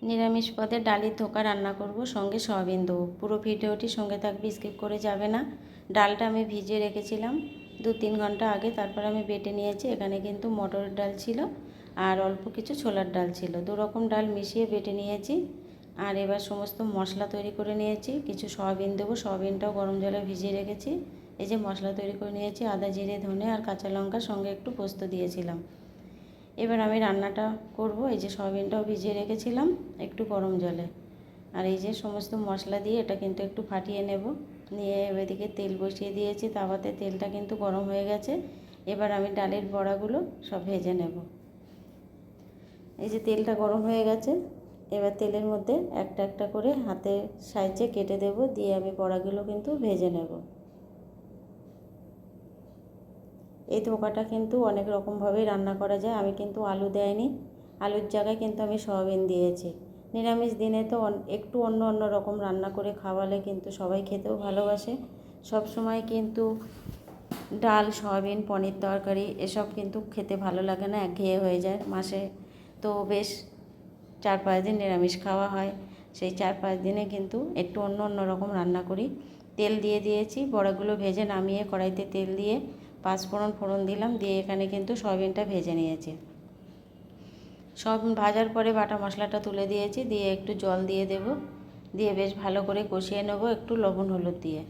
নিরামিষ পদে ডালের ধোকা রান্না করব, সঙ্গে সয়াবিন দেবো। পুরো ভিডিওটি সঙ্গে থাকবে, স্কিপ করে যাবে না। ডালটা আমি ভিজিয়ে রেখেছিলাম 2-3 ঘন্টা আগে, তারপর আমি বেটে নিয়েছি। এখানে কিন্তু মটরের ডাল ছিল আর অল্প কিছু ছোলার ডাল ছিল, 2 রকম ডাল মিশিয়ে বেটে নিয়েছি। আর এবার সমস্ত মশলা তৈরি করে নিয়েছি। কিছু সয়াবিন দেবো, সয়াবিনটাও গরম জলে ভিজিয়ে রেখেছি। এই যে মশলা তৈরি করে নিয়েছি, আদা, জিরে, ধনে আর কাঁচা লঙ্কা, সঙ্গে একটু পোস্ত দিয়েছিলাম। এবার আমি রান্নাটা করব। এই যে সয়াবিনটাও ভিজিয়ে রেখেছিলাম একটু গরম জলে, আর এই যে সমস্ত মশলা দিয়ে এটা কিন্তু একটু ফাটিয়ে নেব। নিয়ে এদিকে তেল বসিয়ে দিয়েছি, তাওয়াতে তেলটা কিন্তু গরম হয়ে গেছে। এবার আমি ডালের বড়াগুলো সব ভেজে নেব। এই যে তেলটা গরম হয়ে গেছে, এবার তেলের মধ্যে একটা একটা করে হাতে সাইজে কেটে দেব, দিয়ে আমি বড়াগুলো কিন্তু ভেজে নেব। এই ধোকাটা কিন্তু অনেক রকমভাবেই রান্না করা যায়। আমি কিন্তু আলু দেয়নি, আলুর জায়গায় কিন্তু আমি সয়াবিন দিয়েছি। নিরামিষ দিনে তো একটু অন্য রকম রান্না করে খাওয়ালে কিন্তু সবাই খেতেও ভালোবাসে। সব সময় কিন্তু ডাল, সয়াবিন, পনির তরকারি এসব কিন্তু খেতে ভালো লাগে না, একঘেয়ে হয়ে যায়। মাসে তো বেশ 4-5 দিন নিরামিষ খাওয়া হয়। সেই 4-5 দিনে কিন্তু একটু অন্য রকম রান্না করি। তেল দিয়ে দিয়েছি, বড়াগুলো ভেজে নামিয়ে কড়াইতে তেল দিয়ে ফোড়ন দিলাম, দিয়ে এখানে কিন্তু সয়াবিনটা ভেজে নিয়েছি। সব ভাজার পরে বাটা মশলাটা তুলে দিয়েছি, দিয়ে একটু জল দিয়ে দেব, দিয়ে বেশ ভালো করে কষিয়ে নেব একটু লবণ হলুদ দিয়ে।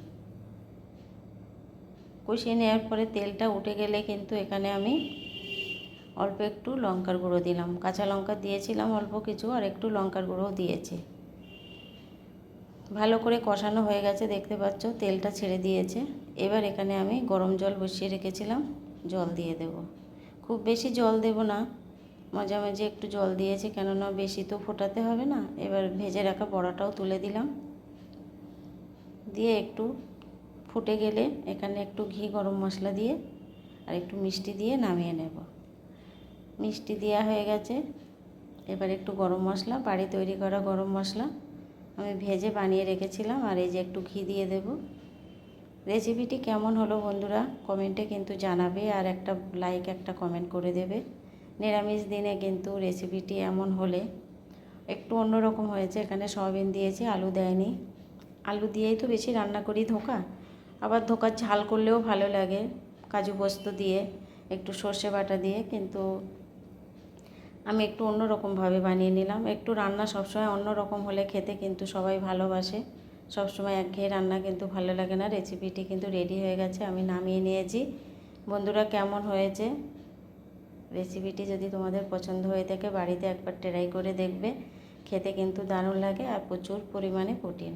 কষিয়ে নেওয়ার পরে তেলটা উঠে গেলে কিন্তু এখানে আমি অল্প একটু লঙ্কার গুঁড়ো দিলাম। কাঁচা লঙ্কা দিয়েছিলাম অল্প কিছু, আর একটু লঙ্কার গুঁড়োও দিয়েছি। ভালো করে কষানো হয়ে গেছে, দেখতে পাচ্ছ তেলটা ছেড়ে দিয়েছে। এবার এখানে আমি গরম জল বসিয়ে রেখেছিলাম, জল দিয়ে দেব। খুব বেশি জল দেব না, মাঝামাঝি একটু জল দিয়েছি, কেননা বেশি তো ফোটাতে হবে না। এবার ভেজে রাখা বড়াটাও তুলে দিলাম, দিয়ে একটু ফুটে গেলে এখানে একটু ঘি, গরম মশলা দিয়ে আর একটু মিষ্টি দিয়ে নামিয়ে নেব। মিষ্টি দেওয়া হয়ে গেছে। এবার একটু গরম মশলা, বাড়ি তৈরি করা গরম মশলা আমি ভেজে বানিয়ে রেখেছিলাম, আর এই যে একটু ঘি দিয়ে দেব। রেসিপিটি কেমন হলো বন্ধুরা কমেন্টে কিন্তু জানাবে, আর একটা লাইক, একটা কমেন্ট করে দেবে। নিরামিষ দিনে কিন্তু রেসিপিটি এমন হলে একটু অন্যরকম হয়েছে। এখানে সয়াবিন দিয়েছি, আলু দেয়নি। আলু দিয়েই তো বেশি রান্না করি ধোকা, আবার ধোকার ঝাল করলেও ভালো লাগে কাজু পোস্ত দিয়ে, একটু সর্ষে বাটা দিয়ে। কিন্তু আমি একটু অন্যরকমভাবে বানিয়ে নিলাম। একটু রান্না সবসময় অন্য রকম হলে খেতে কিন্তু সবাই ভালোবাসে। সবসময় একঘেয়ে রান্না কিন্তু ভালো লাগে না। রেসিপিটি কিন্তু রেডি হয়ে গেছে, আমি নামিয়ে নিয়েছি। বন্ধুরা কেমন হয়েছে রেসিপিটি যদি তোমাদের পছন্দ হয়ে থাকে, বাড়িতে একবার ট্রাই করে দেখবে। খেতে কিন্তু দারুণ লাগে আর প্রচুর পরিমাণে প্রোটিন।